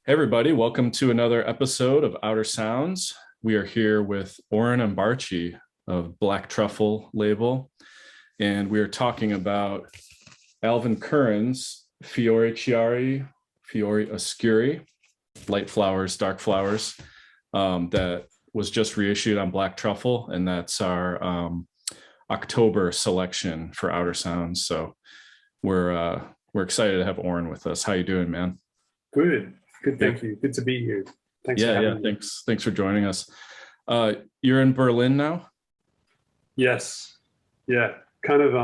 Hey everybody, welcome to another episode of Outer Sounds. We are here with Oren Ambarchi of Black Truffle label, and we are talking about Alvin Curran's Fiori Chiari, Fiori Oscuri, light flowers, dark flowers, that was just reissued on Black Truffle, and that's our October selection for Outer Sounds. So we're excited to have Oren with us. How you doing, man? Good, good. Yeah. Thank you. Good to be here. Thanks for Yeah. having me. Thanks for joining us. You're in Berlin now? Yes, yeah. Kind of.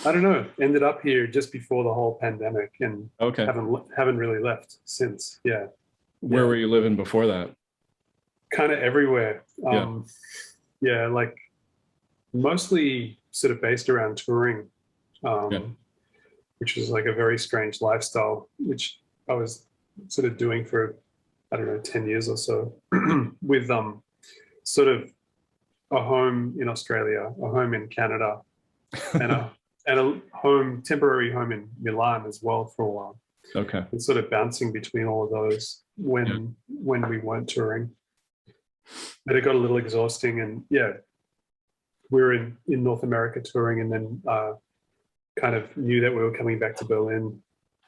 I don't know. Ended up here just before the whole pandemic, and Okay. haven't really left since. Yeah, Where yeah. were you living before that? Kind of everywhere. Yeah. Yeah, like mostly sort of based around touring, Yeah. um, which was like a very strange lifestyle, which I was sort of doing for I don't know 10 years or so, with sort of a home in Australia, a home in Canada, and a temporary home in Milan as well for a while. Okay. And sort of bouncing between all of those Yeah. when we weren't touring. But it got a little exhausting, and yeah, we were in North America touring, and then kind of knew that we were coming back to Berlin,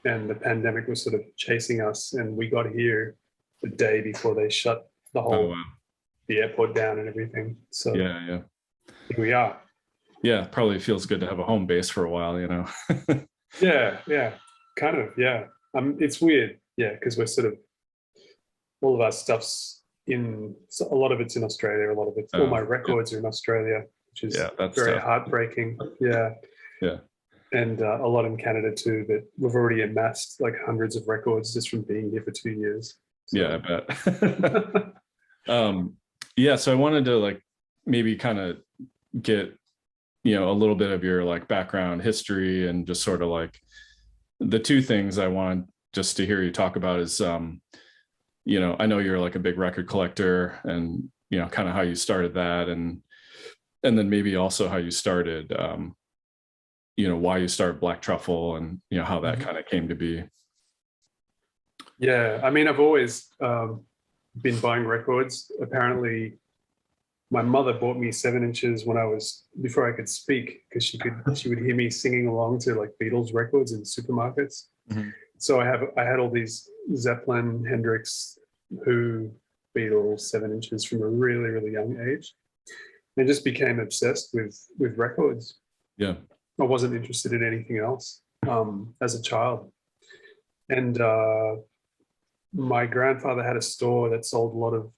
and the pandemic was sort of chasing us, and we got here the day before they shut Oh wow. the airport down and everything. So Yeah, yeah. here we are. Yeah, probably feels good to have a home base for a while, you know. Yeah, yeah, kind of, yeah. It's weird, yeah, because we're sort of all of our stuff's in. So a lot of it's in Australia. A lot of it's all my Yeah. records are in Australia, which Yeah, is that's very tough. heartbreaking. Yeah, Yeah. and a lot in Canada too. But we've already amassed like hundreds of records just from being here for 2 years. Yeah, So I bet. um, yeah, so I wanted to like maybe kind of get, a little bit of your like background history and just sort of like the two things I want just to hear you talk about is I know you're like a big record collector and kind of how you started that and then maybe also how you started why you started Black Truffle and how that kind of came to be. yeah, I mean, I've always been buying records. Apparently, my mother bought me 7 inches when I was before I could speak because she would hear me singing along to like Beatles records in supermarkets. Mhm. So I had all these Zeppelin, Hendrix, Who, Beatles 7 inches from a really really young age, and just became obsessed with records. Yeah. I wasn't interested in anything else as a child, and my grandfather had a store that sold a lot of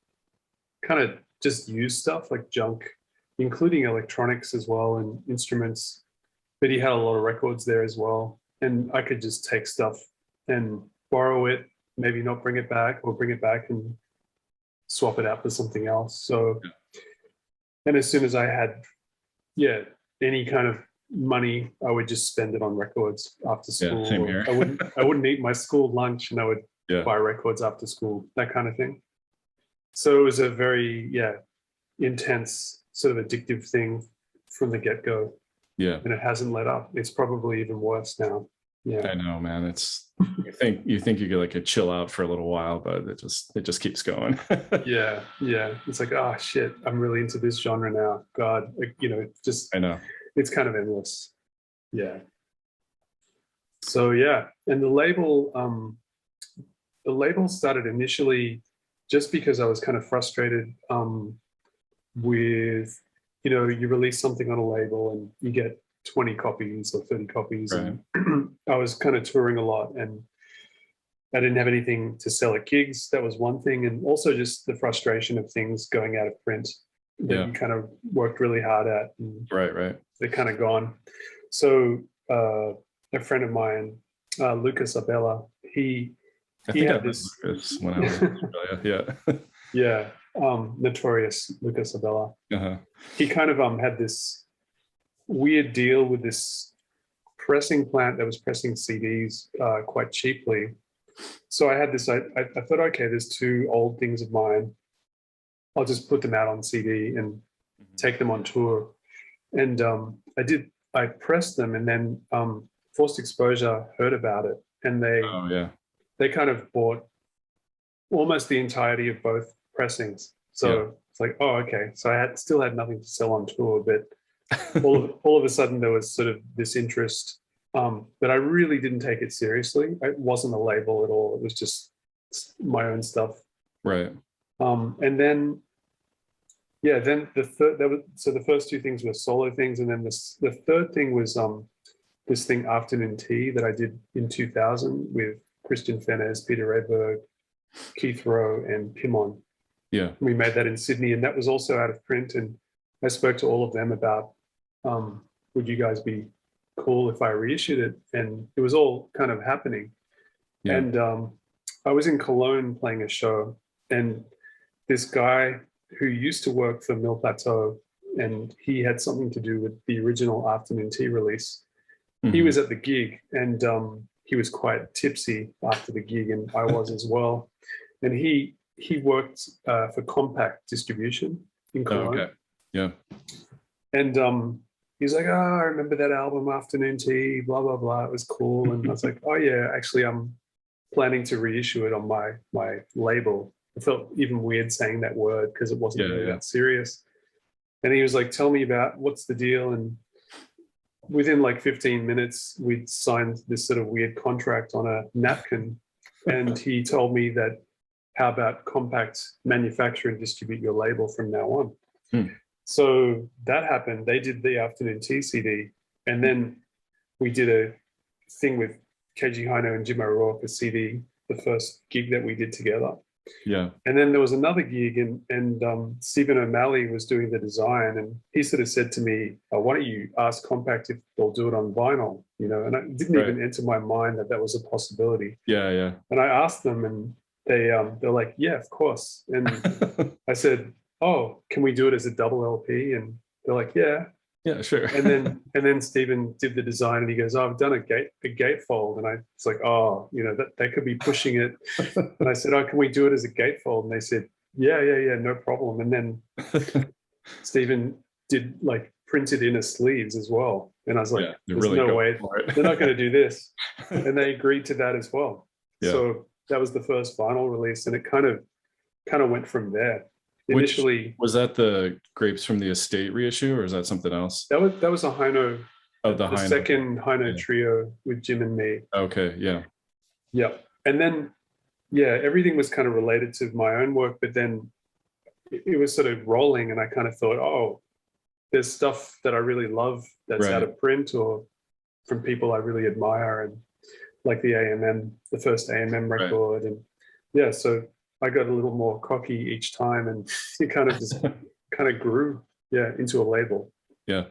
kind of just used stuff like junk, including electronics as well and instruments. But he had a lot of records there as well. And I could just take stuff and borrow it, maybe not bring it back or bring it back and swap it out for something else. So, and as soon as I had, yeah, any kind of money, I would just spend it on records after Yeah, same school. here. Or I wouldn't eat my school lunch and I would Yeah. buy records after school, that kind of thing. So it was a very, yeah, intense, sort of addictive thing from the get go, Yeah. and it hasn't let up. It's probably even worse now. Yeah, I know, man. It's you get like a chill out for a little while, but it just keeps going. yeah, yeah. It's like, oh shit, I'm really into this genre now. God, like, just I know. it's kind of endless. Yeah. So yeah, and the label started initially just because I was kind of frustrated with, you release something on a label and you get 20 copies or 30 copies. Right. And I was kind of touring a lot and I didn't have anything to sell at gigs. That was one thing. And also just the frustration of things going out of print that Yeah. you kind of worked really hard at. And Right. they're kind of gone. So a friend of mine, Lucas Abella, I he think I had met this, Lucas when I was in Australia. Yeah. yeah, notorious Lucas Abella. Uh-huh. He kind of had this weird deal with this pressing plant that was pressing CDs quite cheaply. So I had this. I thought, okay, there's two old things of mine. I'll just put them out on CD and take them on tour. And I did. I pressed them, and then Forced Exposure heard about it, and they Oh yeah. they kind of bought almost the entirety of both pressings. So it's like, oh, okay. So I still had nothing to sell on tour, but all of a sudden there was sort of this interest, but I really didn't take it seriously. It wasn't a label at all. It was just my own stuff. Right. And then, yeah, then the first two things were solo things, and then the third thing was this thing Afternoon Tea that I did in 2000 with Christian Fennes, Peter Rayberg, Keith Rowe, and Pimon. Yeah. We made that in Sydney, and that was also out of print. And I spoke to all of them about, would you guys be cool if I reissued it? And it was all kind of happening. Yeah. And I was in Cologne playing a show, and this guy who used to work for Mill Plateau, and he had something to do with the original Afternoon Tea release. Mm-hmm. He was at the gig, and he was quite tipsy after the gig, and I was as well. And he worked for Compact Distribution in Cologne. Okay. Yeah. And he's like, I remember that album Afternoon Tea, blah, blah, blah. It was cool. And I was like, oh yeah, actually I'm planning to reissue it on my label. I felt even weird saying that word because it wasn't really that serious. And he was like, tell me about what's the deal. And within like 15 minutes, we'd signed this sort of weird contract on a napkin. And he told me that, how about Compact manufacture and distribute your label from now on? So that happened. They did the Afternoon Tea CD. And then we did a thing with Keiji Haino and Jim O'Rourke, a CD, the first gig that we did together. Yeah. And then there was another gig, and Stephen O'Malley was doing the design, and he sort of said to me, why don't you ask Compact if they'll do it on vinyl, you know? And it didn't even enter my mind that was a possibility. Yeah, yeah. And I asked them, and they're like, yeah, of course. And I said, oh, can we do it as a double LP? And they're like, yeah. Yeah, sure. and then Stephen did the design, and he goes, oh, I've done a gatefold. And I was like, oh, you know, that could be pushing it. And I said, oh, can we do it as a gatefold? And they said, yeah, no problem. And then Stephen did like printed inner sleeves as well. And I was like, there's really no way they're not going to do this. And they agreed to that as well. Yeah. So that was the first vinyl release, and it kind of went from there. Initially, was that the Grapes from the Estate reissue, or is that something else? That was a Haino, the second Haino trio with Jim and me. Okay, yeah. And then everything was kind of related to my own work, but then it was sort of rolling, and I kind of thought, oh, there's stuff that I really love that's out of print or from people I really admire, and like the first AMM record, and so I got a little more cocky each time, and it kind of just kind of grew, into a label. Yeah.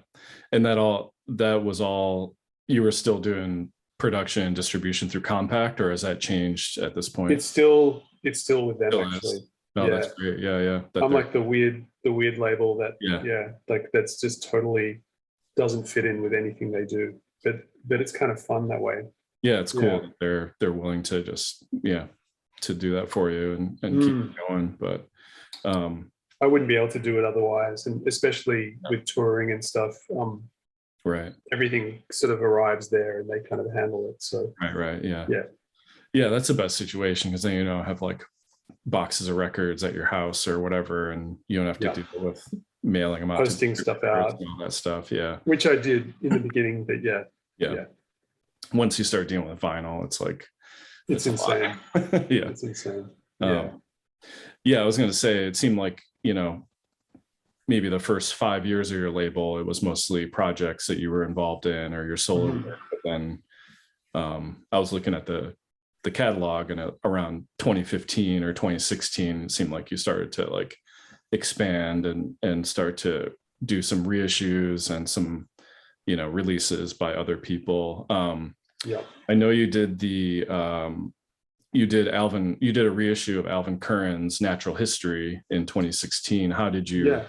And that was all, you were still doing production and distribution through Compact, or has that changed at this point? It's still with them, actually. No, that's great. Yeah. I'm like the weird label that, like that's just totally doesn't fit in with anything they do, but it's kind of fun that way. Yeah, it's cool that they're willing to just to do that for you and keep it going. But I wouldn't be able to do it otherwise, and especially with touring and stuff. Everything sort of arrives there, and they kind of handle it. So yeah, that's the best situation, because then have like boxes of records at your house or whatever, and you don't have to deal with mailing them out, posting stuff out, and all that stuff. Which I did in the beginning, but once you start dealing with vinyl, it's like it's insane. It's insane. I was going to say, it seemed like maybe the first 5 years of your label, it was mostly projects that you were involved in or your solo work. But then I was looking at the catalog, and around 2015 or 2016, it seemed like you started to like expand and start to do some reissues and some releases by other people. I know you did you did a reissue of Alvin Curran's Natural History in 2016. How did you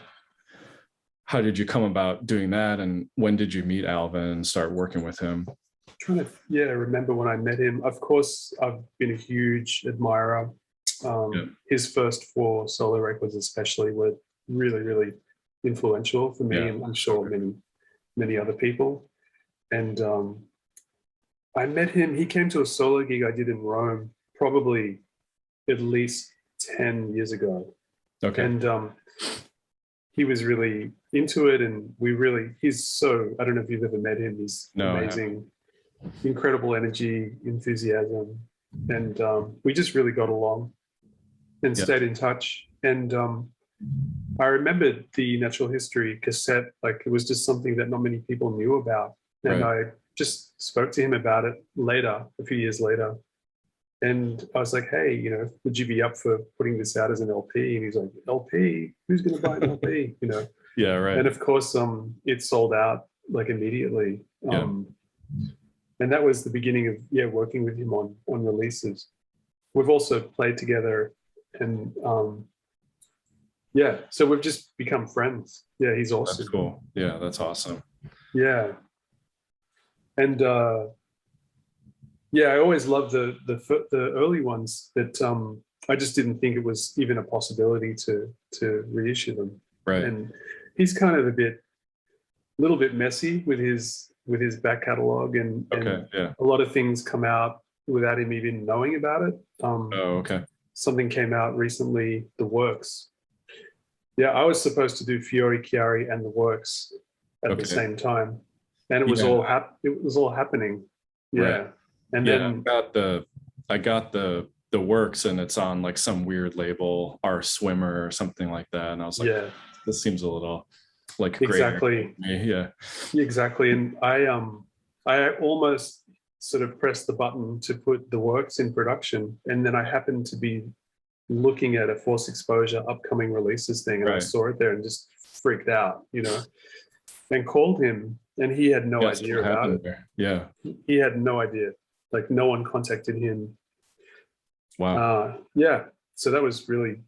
come about doing that, and when did you meet Alvin and start working with him? I'm trying to remember when I met him. Of course, I've been a huge admirer. His first 4 solo records especially were really, really influential for me, and I'm sure many other people. And I met him, he came to a solo gig I did in Rome, probably at least 10 years ago. Okay. And he was really into it, and he's so, I don't know if you've ever met him. He's amazing, incredible energy, enthusiasm, and we just really got along and stayed in touch. And I remembered the natural history cassette, like it was just something that not many people knew about. And I just spoke to him about it later, a few years later. And I was like, hey, you know, would you be up for putting this out as an LP? And he's like, LP? Who's going to buy an LP? You know? Yeah, right. And of course, it sold out like immediately. And that was the beginning of working with him on releases. We've also played together, and so we've just become friends. Yeah, he's awesome. That's cool. Yeah, that's awesome. Yeah. And I always loved the early ones that I just didn't think it was even a possibility to reissue them. Right. And he's kind of a little bit messy with his back catalog, and a lot of things come out without him even knowing about it. Something came out recently, The Works. Yeah, I was supposed to do Fiore Chiari and The Works at the same time, and it was all happening. Yeah. Right. And then I got the Works, and it's on like some weird label, Our Swimmer or something like that, and I was like, this seems a little like exactly. Yeah, exactly. And I almost sort of pressed the button to put The Works in production, and then I happened to be looking at a Force Exposure upcoming releases thing, and I saw it there and just freaked out, you know, and called him, and he had no idea about it. Yeah, he had no idea. Like, no one contacted him. Wow. So that was really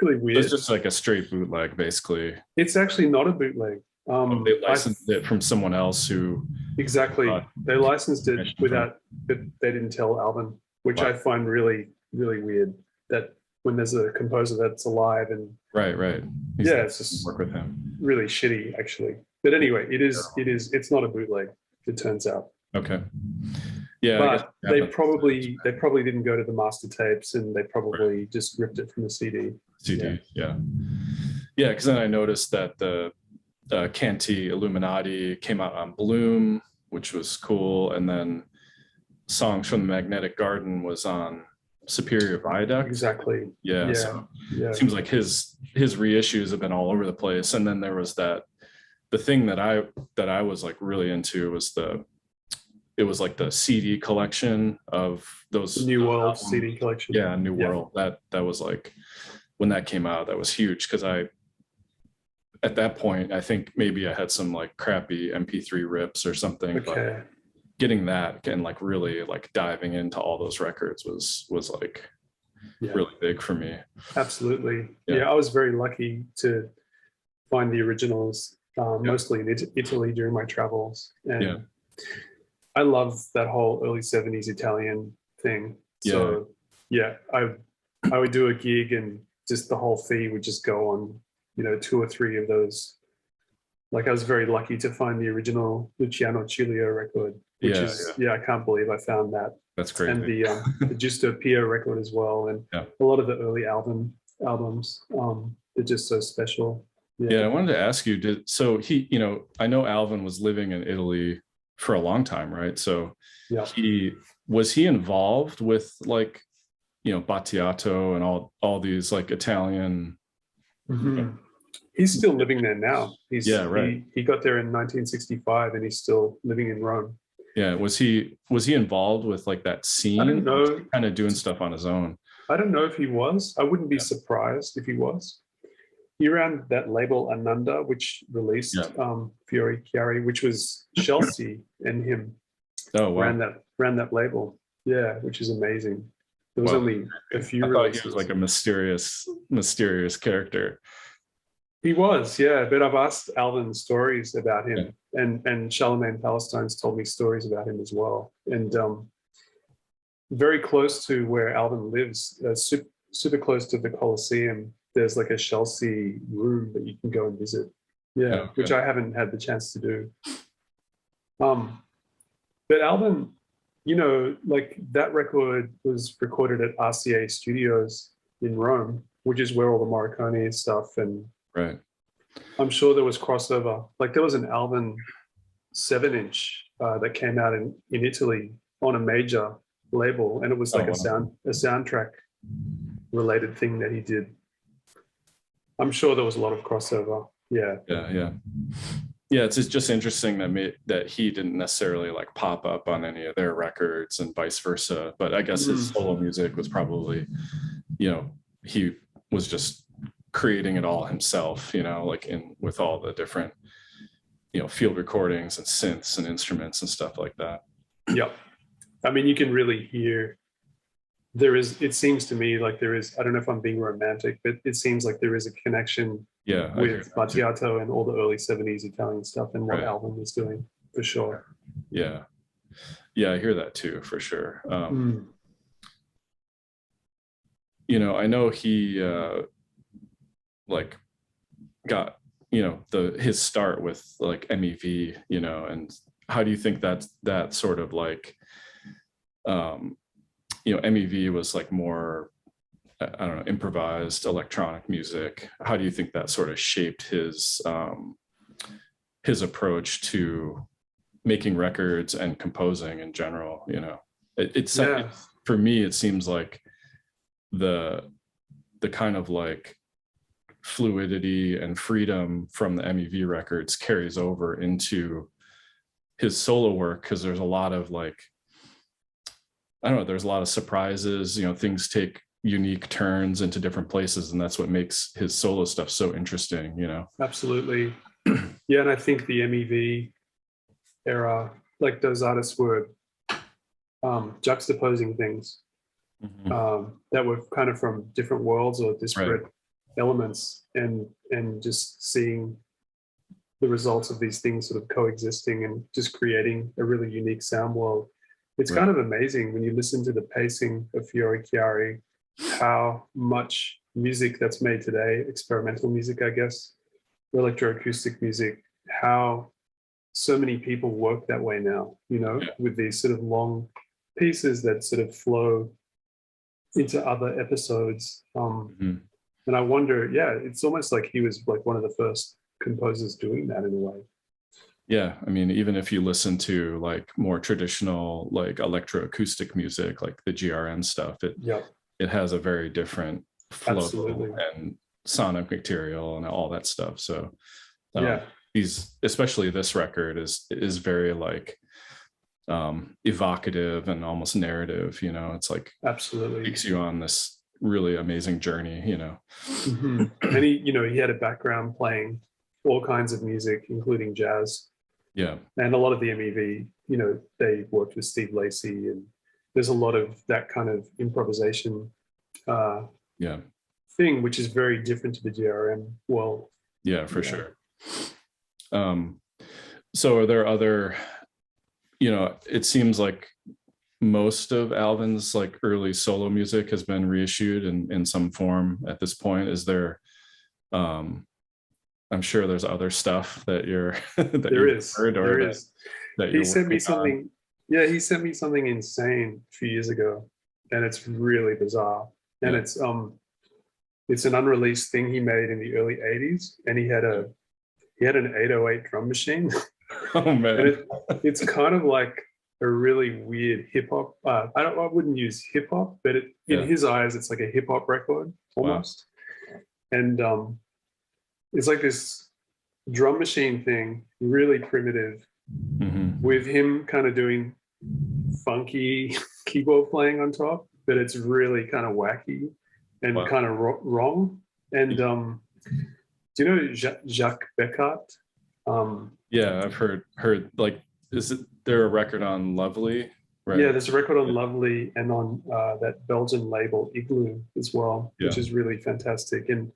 weird. It's just like a straight bootleg, basically. It's actually not a bootleg. They licensed it from someone else who. Exactly. They licensed it without, but they didn't tell Alvin, which I find really, really weird. That when there's a composer that's alive and right. It's just work with him. Really shitty, actually. But anyway, it's not a bootleg, it turns out. Okay. Yeah, but they probably didn't go to the master tapes, and they probably just ripped it from the CD. Yeah. Because then I noticed that the Canti Illuminati came out on Bloom, which was cool, and then Songs from the Magnetic Garden was on Superior Viaduct. Exactly. Yeah. So it seems like his reissues have been all over the place. And then there was the thing that I was like really into was it was like the CD collection of those New World CD collection. Yeah, New World. That was like, when that came out, that was huge, because at that point I think maybe I had some like crappy MP3 rips or something. Okay. But getting that and like really like diving into all those records was like really big for me. Absolutely. Yeah, I was very lucky to find the originals, mostly in Italy during my travels. And I love that whole early 70s Italian thing. So I would do a gig, and just the whole fee would just go on, you know, 2 or 3 of those. Like, I was very lucky to find the original Luciano Ciulio record, which I can't believe I found that. That's great. And the Giusto Pio record as well. And a lot of the early albums, they're just so special. I wanted to ask you, so he, you know, I know Alvin was living in Italy for a long time, right? So was he involved with, like, you know, Battiato and all these like Italian? He's still living there now. He got there in 1965, and he's still living in Rome. Yeah. Was he involved with like that scene? I don't know. Kind of doing stuff on his own. I don't know if he was. I wouldn't be surprised if he was. He ran that label Ananda, which released Fiore Chiari, which was Chelsea and him. Oh, wow. Ran that label. Yeah, which is amazing. There was only a few. I thought he was like a mysterious character. He was, but I've asked Alvin stories about him, and Charlemagne Palestine's told me stories about him as well. And very close to where Alvin lives, super close to the Colosseum, there's like a Chelsea room that you can go and visit. Which I haven't had the chance to do. But Alvin like that record was recorded at RCA Studios in Rome, which is where all the Morricone stuff, and Right. I'm sure there was crossover. Like there was an Alvin 7-inch that came out in Italy on a major label, and it was Oh, like wow. a soundtrack related thing that he did. I'm sure there was a lot of crossover. Yeah. Yeah, yeah. Yeah, it's just interesting that he didn't necessarily like pop up on any of their records and vice versa. But I guess his Mm. solo music was probably, he was just creating it all himself, like in with all the different, field recordings and synths and instruments and stuff like that. Yep. I mean, you can really hear it seems to me like there is, I don't know if I'm being romantic, but it seems like there is a connection Yeah, I hear with that too. Battiato and all the early 70s Italian stuff and what Right. Alvin was doing for sure. Yeah. Yeah, I hear that too, for sure. Mm. I know he like got, his start with like MEV, and how do you think that sort of like MEV was like more, I don't know, improvised electronic music. How do you think that sort of shaped his approach to making records and composing in general? Yeah. For me, it seems like the kind of like fluidity and freedom from the MEV records carries over into his solo work, because there's a lot of like, I don't know, there's a lot of surprises, things take unique turns into different places, and that's what makes his solo stuff so interesting. Absolutely. Yeah, and I think the MEV era, like those artists were juxtaposing things Mhm. that were kind of from different worlds or Right, disparate elements, and just seeing the results of these things sort of coexisting and just creating a really unique sound world. It's right. kind of amazing when you listen to the pacing of Fiore Chiari, how much music that's made today, experimental music, I guess, electroacoustic music, how so many people work that way now, Yeah. with these sort of long pieces that sort of flow into other episodes. Mhm. And I wonder, yeah, it's almost like he was like one of the first composers doing that in a way. Yeah, I mean, even if you listen to like more traditional like electroacoustic music, like the GRN stuff, it Yeah, it has a very different flow absolutely. and sonic material and all that stuff. So Yeah, these, especially this record, is very like evocative and almost narrative. It's like absolutely. takes you on this really amazing journey. Mm-hmm. And he had a background playing all kinds of music, including jazz. Yeah, And a lot of the MEV, they worked with Steve Lacy, and there's a lot of that kind of improvisation uh, yeah, thing, which is very different to the GRM world. yeah, for Yeah. sure. um so are there other, it seems like most of Alvin's like early solo music has been reissued in some form at this point. Is there, um I'm sure there's other stuff that you're that There you've is, heard or there that is. He you're sent me working on. something. Yeah, he sent me something insane a few years ago, and it's really bizarre. And Yeah. it's an unreleased thing he made in the early '80s, and he had an 808 drum machine, Oh and man. it's kind of like a really weird hip hop. I wouldn't use hip hop, but in Yeah. his eyes, it's like a hip hop record Wow. almost. And it's like this drum machine thing, really primitive, Hmm. with him kind of doing funky keyboard playing on top, but it's really kind of wacky and Wow. kind of wrong. And do you know Jacques Beccart? Um, Yeah, I've heard like, is it there a record on Lovely? yeah, Right. there's a record on Lovely and on that Belgian label Igloo as well, Yeah. which is really fantastic. And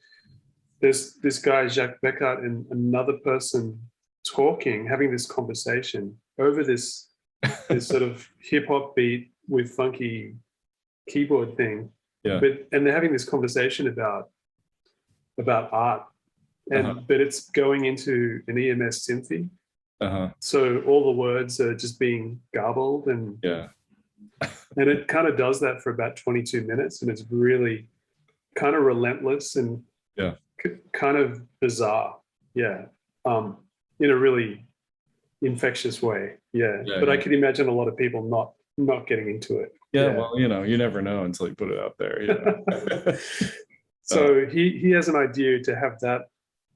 there's this guy Jacques Beccart and another person having this conversation over this sort of hip hop beat with funky keyboard thing, Yeah. and they're having this conversation about art, Uh-huh. but it's going into an EMS synthy, Uh-huh. so all the words are just being garbled, and Yeah. And it kind of does that for about 22 minutes, and it's really kind of relentless and Yeah. kind of bizarre. Yeah. In a really infectious way. Yeah. Yeah. But I Yeah. could imagine a lot of people not getting into it. Yeah. Yeah. Well, you never know until you put it out there. So he has an idea to have that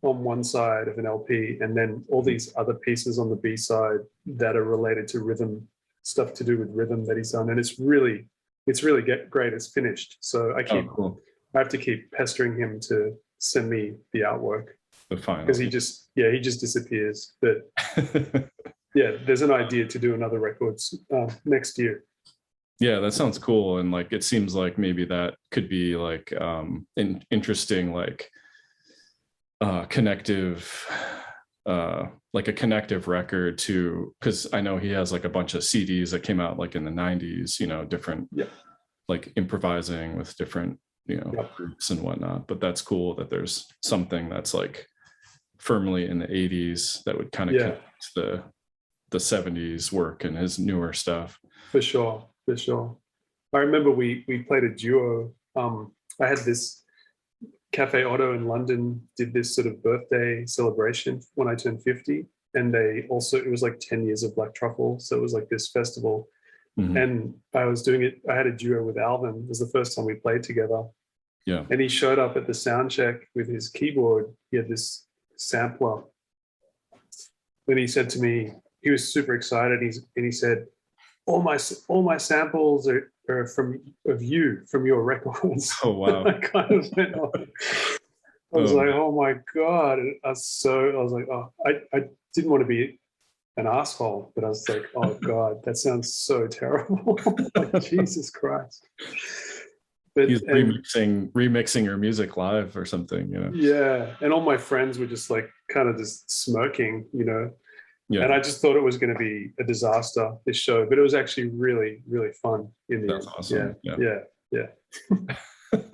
on one side of an LP, and then all these other pieces on the B side that are related to rhythm, stuff to do with rhythm that he's done, and it's really great. It's finished, so Cool. I have to keep pestering him to send me the artwork The final. because he just disappears. But yeah, there's an idea to do another records next year. Yeah, that sounds cool. And like it seems like maybe that could be like an interesting like connective like a connective record to, because I know he has like a bunch of CDs that came out like in the 90s, different like improvising with different groups and whatnot. But that's cool that there's something that's like firmly in the 80s that would kind of connect the 70s work and his newer stuff. For sure. I remember we played a duo. I had this Cafe Otto in London did this sort of birthday celebration when I turned 50, and it was like 10 years of Black Truffle, so it was like this festival. And I was doing it. I had a duo with Alvin. It was the first time we played together. Yeah. And he showed up at the sound check with his keyboard. He had this sampler. Then he said to me, he was super excited. He said, all my samples are from your records. Oh wow. I kind of went on. I was like, oh my God. I was like, oh, I didn't want to be an asshole, but I was like, oh God, that sounds so terrible. Like, Jesus Christ. But he's remixing your music live or something, Yeah. And all my friends were just like kind of just smirking, Yeah. And I just thought it was going to be a disaster, this show, but it was actually really, really fun in the That's end. awesome. Yeah.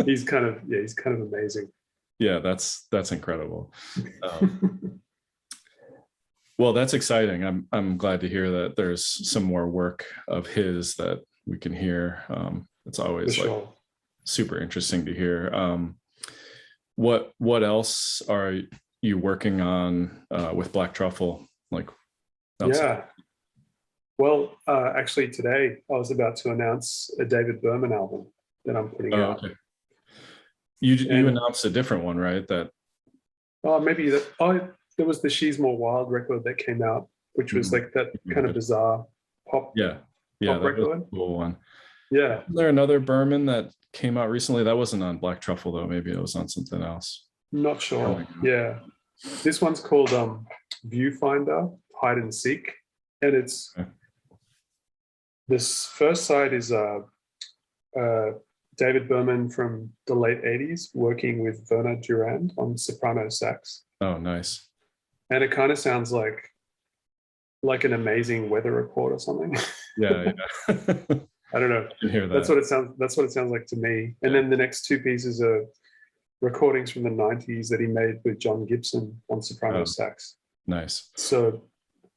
he's kind of amazing. Yeah, that's incredible. Well, that's exciting. I'm glad to hear that there's some more work of his that we can hear. It's always like super interesting to hear. What else are you working on with Black Truffle? Like, outside? Yeah. Well, actually, today I was about to announce a David Berman album that I'm putting out. Okay. You announced a different one, right? That. There was the She's More Wild record that came out, which was like that kind of bizarre pop. Yeah, pop that record. was a cool one. Yeah. Is there another Berman that came out recently? That wasn't on Black Truffle though. Maybe it was on something else. Not sure. Yeah. This one's called Viewfinder, Hide and Seek. And it's this first side is David Berman from the late 80s working with Werner Durand on soprano sax. Oh, nice. And it kind of sounds like an amazing weather report or something. Yeah. I don't know. I can hear that. That's what it sounds like to me. And then the next two pieces are recordings from the 90s that he made with John Gibson on soprano sax. Nice. So,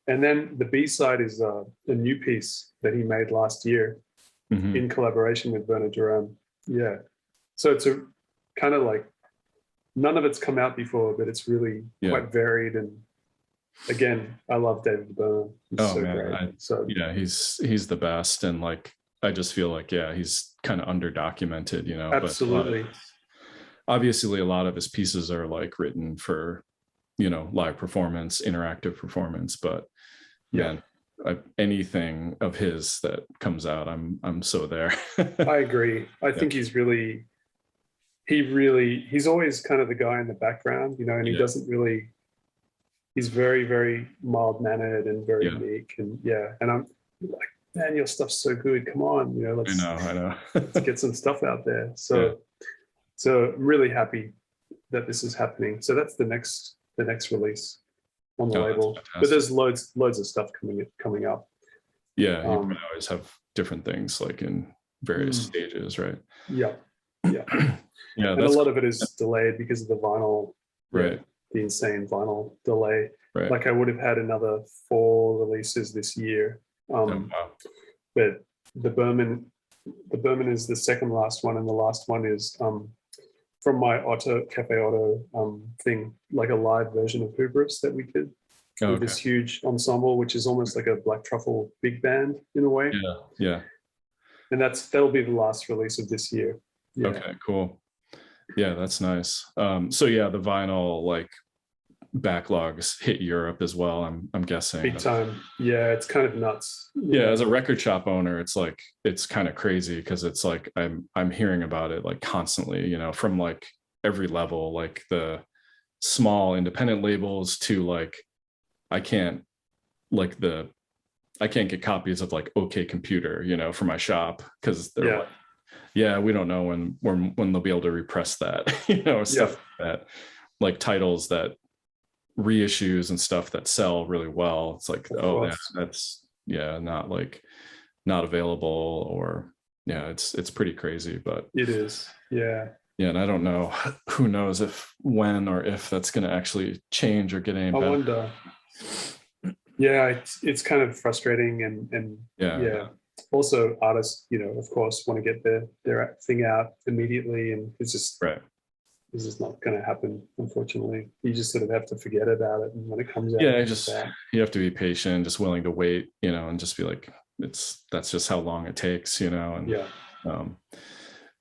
and then the B side is a new piece that he made last year in collaboration with Werner Durand. Yeah. So it's a kind of like, none of it's come out before, but it's really quite varied. And again, I love David Berman. He's great. He's the best. And like, I just feel like, he's kind of underdocumented, Absolutely. But obviously a lot of his pieces are like written for, live performance, interactive performance, but anything of his that comes out, I'm so there. I agree. I think he's always kind of the guy in the background, and he doesn't really, he's very, very mild mannered and very meek. And and I'm like, man, your stuff's so good. Come on, let's, I know. let's get some stuff out there. So I'm really happy that this is happening. So that's the next release on the label. But there's loads of stuff coming up. Yeah, you probably always have different things like in various stages, right? Yeah. And a lot of it is delayed because of the vinyl, right? The insane vinyl delay. Right. Like I would have had another 4 releases this year. But the Berman, the Berman is the second last one, and the last one is from my Otto Cafe Otto thing, like a live version of Hubris that we did Oh, with okay. this huge ensemble, which is almost like a Black Truffle big band in a way. Yeah. Yeah. And that'll be the last release of this year. Yeah. Okay, cool. Yeah, that's nice. So yeah, the vinyl like backlogs hit Europe as well, I'm guessing. Big time. Yeah, it's kind of nuts. Yeah, as a record shop owner, it's like it's kind of crazy because it's like I'm hearing about it like constantly, you know, from like every level, like the small independent labels to like I can't like the I can't get copies of like OK Computer, you know, for my shop because they're like, yeah, we don't know when they'll be able to repress that, you know, stuff like that, like titles that reissues and stuff that sell really well. It's like, oh yeah, that's not available, or yeah, it's pretty crazy, but it is. Yeah. Yeah, and I don't know, who knows if when or if that's going to actually change or get any better. I wonder. Yeah, it's kind of frustrating and Yeah. Also, artists, you know, of course, want to get their thing out immediately, and it's just Right. This is not going to happen, unfortunately. You just sort of have to forget about it, and when it comes out, Yeah, you have to be patient, just willing to wait, you know, and just be like, that's just how long it takes, you know. And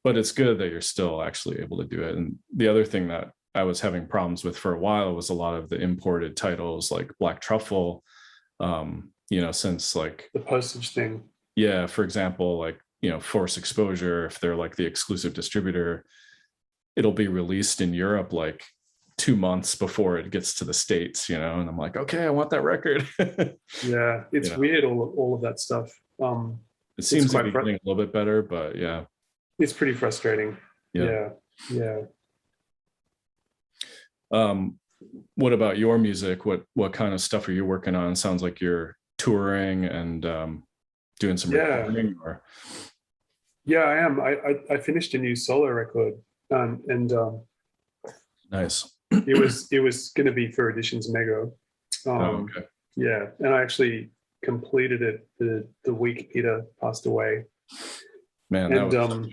but it's good that you're still actually able to do it. And the other thing that I was having problems with for a while was a lot of the imported titles like Black Truffle, you know, since like the postage thing. Yeah, for example, like, you know, Force Exposure, if they're like the exclusive distributor, it'll be released in Europe like 2 months before it gets to the States, you know, and I'm like, okay, I want that record. Yeah, it's weird, all of that stuff. It seems to be getting a little bit better, but yeah. It's pretty frustrating. Yeah. What about your music? What kind of stuff are you working on? Sounds like you're touring and doing some recording, or yeah, I am. I finished a new solo record, and nice. it was going to be for Editions Mego. Okay. Yeah, and I actually completed it the week Peter passed away. Man, that was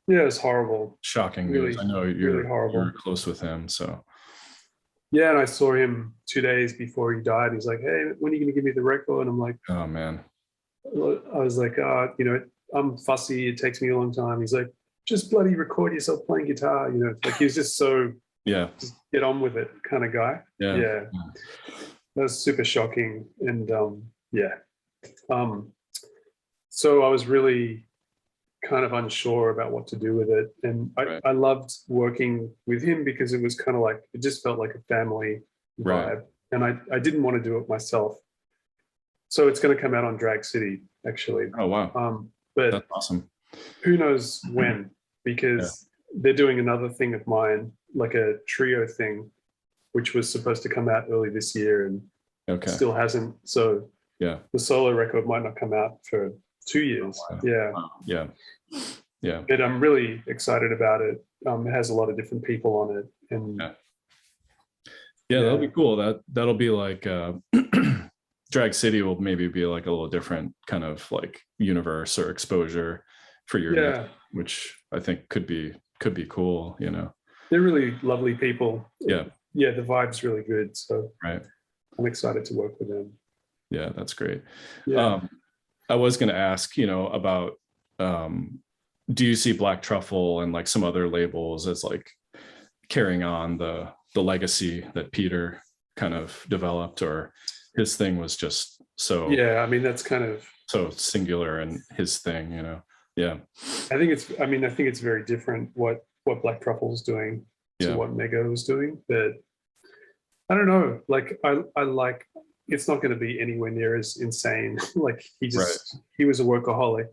yeah, it's horrible. Shocking news. I know you're close with him, so. Yeah, and I saw him 2 days before he died. He's like, "Hey, when are you going to give me the record?" And I'm like, "Oh man." I was like, you know, I'm fussy. It takes me a long time. He's like, "Just bloody record yourself playing guitar." You know, like he was just so just get on with it kind of guy. Yeah. That was super shocking, and so I was really kind of unsure about what to do with it, and I loved working with him because it was kind of like, it just felt like a family vibe, and I didn't want to do it myself. So it's going to come out on Drag City, actually. Oh wow. But that's awesome. Who knows when, because they're doing another thing of mine, like a trio thing, which was supposed to come out early this year and still hasn't. So the solo record might not come out for 2 years. Yeah. But I'm really excited about it. It has a lot of different people on it, and that'll be cool. That'll be like Drag City will maybe be like a little different kind of like universe or exposure for your music, which I think could be cool, you know. They're really lovely people. The vibe's really good, so I'm excited to work with them. Yeah, that's great. I was going to ask, you know, about do you see Black Truffle and like some other labels as like carrying on the legacy that Peter kind of developed, or his thing was just so I mean, that's kind of so singular and his thing, you know. I think it's very different what Black Truffle is doing to what Mego was doing, but I don't know, like I like, it's not going to be anywhere near as insane. Like he was a workaholic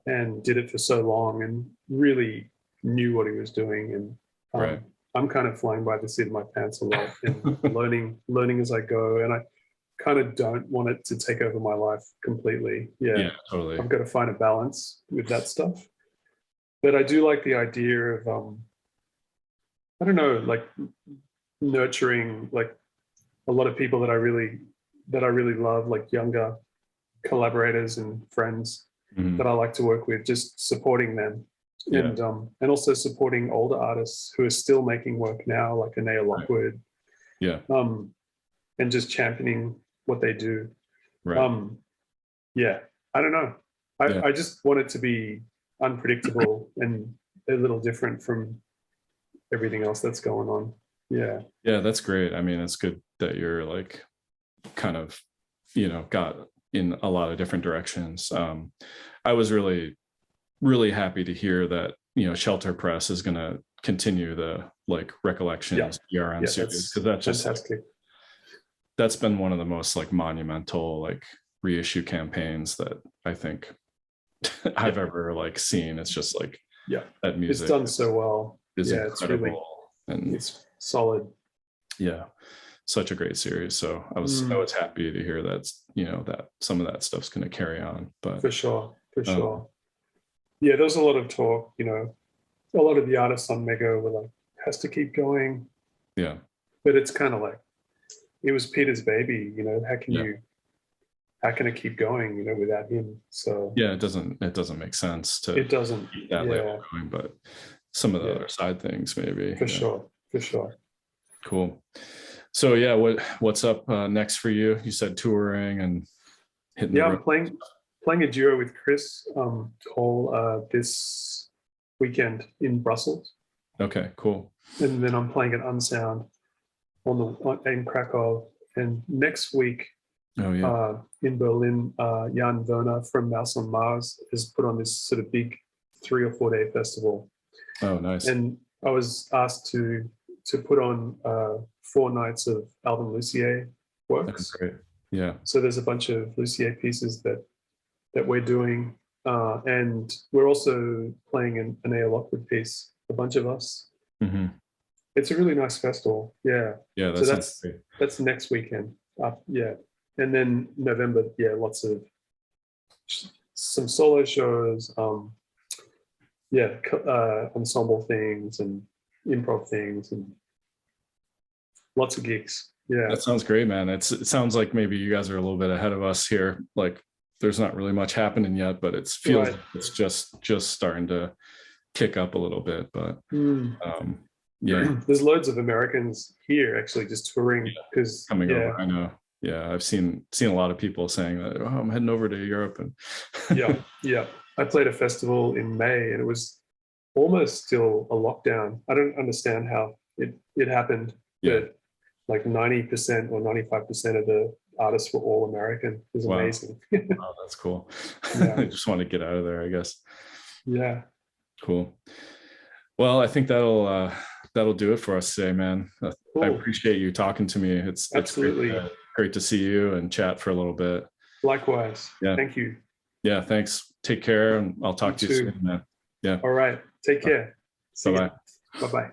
and did it for so long and really knew what he was doing, and I'm kind of flying by the seat of my pants a lot and learning as I go, and I kind of don't want it to take over my life completely. Totally. I've got to find a balance with that stuff, but I do like the idea of I don't know, like nurturing like a lot of people that I really love, like younger collaborators and friends that I like to work with, just supporting them. Yeah. And also supporting older artists who are still making work now, like Anea Lockwood, Yeah. and just championing what they do. Right. Yeah, I don't know. Yeah. I just want it to be unpredictable and a little different from everything else that's going on. Yeah. Yeah, that's great. I mean, it's good that you're like kind of, got in a lot of different directions. I was really happy to hear that, Shelter Press is going to continue the like Recollections ERM series, because that's just fantastic. That's been one of the most like monumental like reissue campaigns that I think I've ever like seen. It's just like that music. It's done so well. Is incredible, it's really, and it's solid. Yeah, such a great series. So I was happy to hear that that some of that stuff's going to carry on. But for sure. Yeah, there was a lot of talk. A lot of the artists on Mega were like, has to keep going. Yeah, but it's kind of like it was Peter's baby. How can it keep going? Without him. So yeah, it doesn't make sense to it doesn't keep that label going, but some of the other side things maybe. For sure. Cool. So yeah, what's up next for you? You said touring and hitting the road. I'm playing a duo with Chris Cole this weekend in Brussels. Okay, cool. And then I'm playing at Unsound in Krakow. And next week in Berlin, Jan Werner from Mouse on Mars has put on this sort of big 3 or 4 day festival. Oh, nice. And I was asked to put on 4 nights of Alvin Lucier works. That's great. Yeah. So there's a bunch of Lucier pieces that we're doing, and we're also playing an Anea Lockwood piece. A bunch of us. Mm-hmm. It's a really nice festival. Yeah. Yeah. That's next weekend. And then November. Yeah, lots of some solo shows. Ensemble things and improv things and lots of gigs. Yeah, that sounds great, man. It sounds like maybe you guys are a little bit ahead of us here. Like there's not really much happening yet, but it feels like it's just starting to kick up a little bit. But there's loads of Americans here actually just touring because coming over. I know. Yeah, I've seen a lot of people saying that. Oh, I'm heading over to Europe, and yeah. I played a festival in May, and it was almost still a lockdown. I don't understand how it happened, but like 90% or 95% of the artists were all American. It was amazing. Wow, that's cool. I just want to get out of there, I guess. Yeah. Cool. Well, I think that'll do it for us today, man. Cool. I appreciate you talking to me. It's absolutely great to see you and chat for a little bit. Likewise. Yeah. Thank you. Yeah, thanks. Take care, and I'll talk to you soon, man. Yeah. All right. Take care. Bye-bye. Bye-bye.